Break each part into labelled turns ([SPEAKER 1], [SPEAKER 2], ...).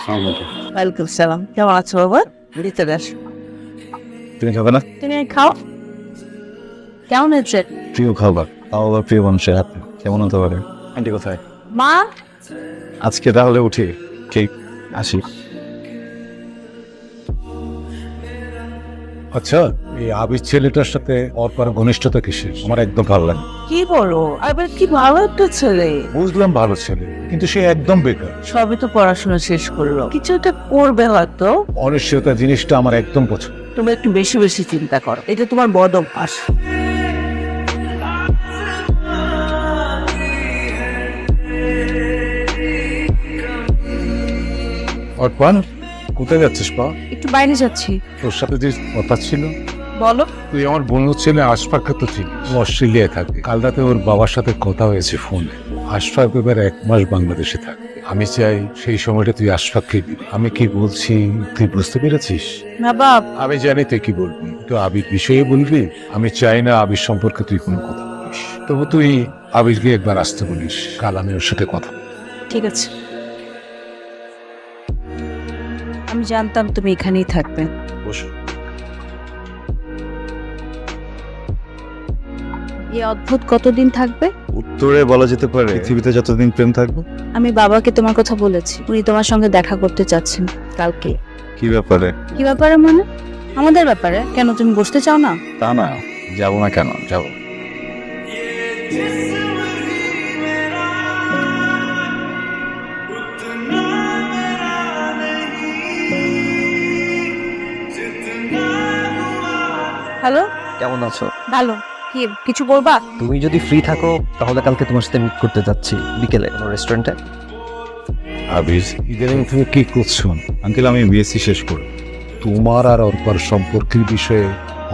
[SPEAKER 1] ওয়ালাইকুম সালাম। কেমন আছো বাবা? ভিতরে আসো।
[SPEAKER 2] তুমি খাবে না?
[SPEAKER 1] তুমি খাও। কেমন হয়েছে?
[SPEAKER 2] প্রিয় খাবার, তাও আবার প্রিয় মানুষের হাতে কেমন হতে পারে? আন্টি কোথায়?
[SPEAKER 1] মা,
[SPEAKER 2] আজকে তাহলে উঠি, ঠিক আসি।
[SPEAKER 3] আচ্ছা, এই আবির ছেলেটার সাথে অর্পার ঘনিষ্ঠতা কিসের? আমার একদম ভালো লাগে।
[SPEAKER 1] কি বলো? আবার কি ভালো একটা ছেলে।
[SPEAKER 3] বুঝলাম ভালো ছেলে, কিন্তু সে একদম বেকার।
[SPEAKER 1] সবই তো পড়াশোনা শেষ করলো, কিছু একটা করবে হয়তো।
[SPEAKER 3] অনিশ্চয়তা জিনিসটা আমার একদম পছন্দ।
[SPEAKER 1] তুমি একটু বেশি বেশি চিন্তা করো, এটা তোমার বদ অভ্যাস।
[SPEAKER 3] অর্পান, কোথায় যাচ্ছিস পা?
[SPEAKER 1] একটু বাইরে যাচ্ছি।
[SPEAKER 3] তোর সাথে যে কথা ছিল,
[SPEAKER 1] বলো।
[SPEAKER 3] তুই আমার বন্ধু ছেলে আশফাককে তো চিনিস, ও অস্ট্রেলিয়ায় থাকে। কাল রাতে ওর বাবার সাথে কথা হয়েছে ফোনে। আশফাক এবার 1 মাস বাংলাদেশে থাকে। আমি চাই সেই সময়টা তুই আশফাককে দিবি। আমি কি বলছি তুই বুঝতে পেরেছিস?
[SPEAKER 1] না বাপ,
[SPEAKER 3] আমি জানি তুই কি বলবি, তো আবির বিষয়ে বলবি। আমি চাই না আবির সম্পর্কে তুই কোনো কথা বলিস। তবু তুই আবিরকে একবার আসতে বলিস, কাল আমি ওর সাথে কথা বলবো।
[SPEAKER 1] ঠিক আছে। আমি জানতাম তুমি এখানেই থাকবে।
[SPEAKER 2] বসো।
[SPEAKER 1] এই অদ্ভুত কতদিন থাকবে?
[SPEAKER 2] উত্তরে বলা যেতে পারে পৃথিবীতে যতদিন প্রেম থাকবে।
[SPEAKER 1] আমি বাবাকে তোমার কথা বলেছি, উনি তোমার সঙ্গে দেখা করতে চাচ্ছেন কালকে।
[SPEAKER 2] কি ব্যাপারে?
[SPEAKER 1] কি ব্যাপারে মানে? আমাদের ব্যাপারে। কেন, তুমি বসতে চাও না?
[SPEAKER 2] তা না, যাবো না কেন, যাবো।
[SPEAKER 1] হ্যালো,
[SPEAKER 4] কেমন আছো?
[SPEAKER 1] ভালো। কি কিছু বলবা?
[SPEAKER 4] তুমি যদি ফ্রি থাকো তাহলে কালকে তোমার সাথে মিট করতে যাচ্ছি বিকেলে কোনো রেস্টুরেন্টে।
[SPEAKER 3] আবির, ইদানিং তুমি কি করছো?
[SPEAKER 2] আঙ্কেল, আমি বিএসসি শেষ করব।
[SPEAKER 3] তোমার আর অর্পার সম্পর্কের বিষয়ে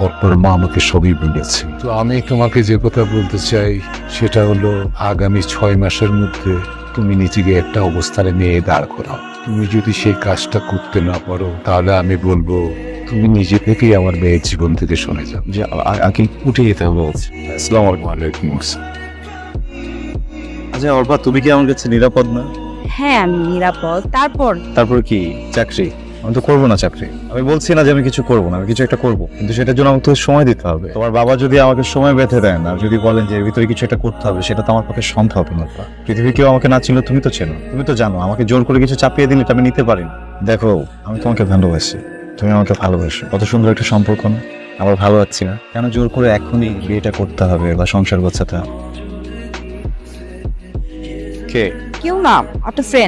[SPEAKER 3] অর্পার মা আমাকে সবই বলেছে। তো আমি তোমাকে যে কথা বলতে চাই সেটা হলো, আগামী 6 মাসের মধ্যে তুমি নিজেকে একটা অবস্থানে নিয়ে দাঁড় করাও। তুমি যদি সেই কাজটা করতে না পারো, তাহলে আমি বলবো তুমি নিজে থেকেই আমার মেয়ের জীবন থেকে সরে যাও।
[SPEAKER 2] যে আঙ্কেল উঠে যেতে হবে বলছি। আসসালামু আলাইকুম।
[SPEAKER 3] ওয়ালাইকুম আসসালাম।
[SPEAKER 2] আচ্ছা অর্পা, তুমি কি আমার কাছে নিরাপদ না?
[SPEAKER 1] হ্যাঁ, আমি নিরাপদ।
[SPEAKER 2] তারপর কি চাকরি? আমি তো করবো না চাকরি। আমি বলছি না যে আমি কিছু করবো না, আমি কিছু একটা করবো, কিন্তু সেটার জন্য আমাকে তো সময় দিতে হবে। তোমার বাবা যদি আমাকে সময় বেঁধে দেন আর যদি বলেন যে এর ভিতরে কিছু একটা করতে হবে, সেটা তো আমার পক্ষে সম্ভব না। পৃথিবী কেউ আমাকে না চিনলে তুমি তো চেনো, তুমি তো জানো আমাকে জোর করে কিছু চাপিয়ে দিলে এটা আমি নিতে পারি না। দেখো, আমি তোমাকে ভালোবাসি, তুমি আমাকে ভালোবাসো। কত সুন্দর একটা সম্পর্ক না? আমার ভালো লাগছে না, কেন জোর করে এখনই বিয়েটা করতে হবে বা সংসার গোছাতে হবে? কে?
[SPEAKER 1] কেউ না, একটা ফ্রেন্ড।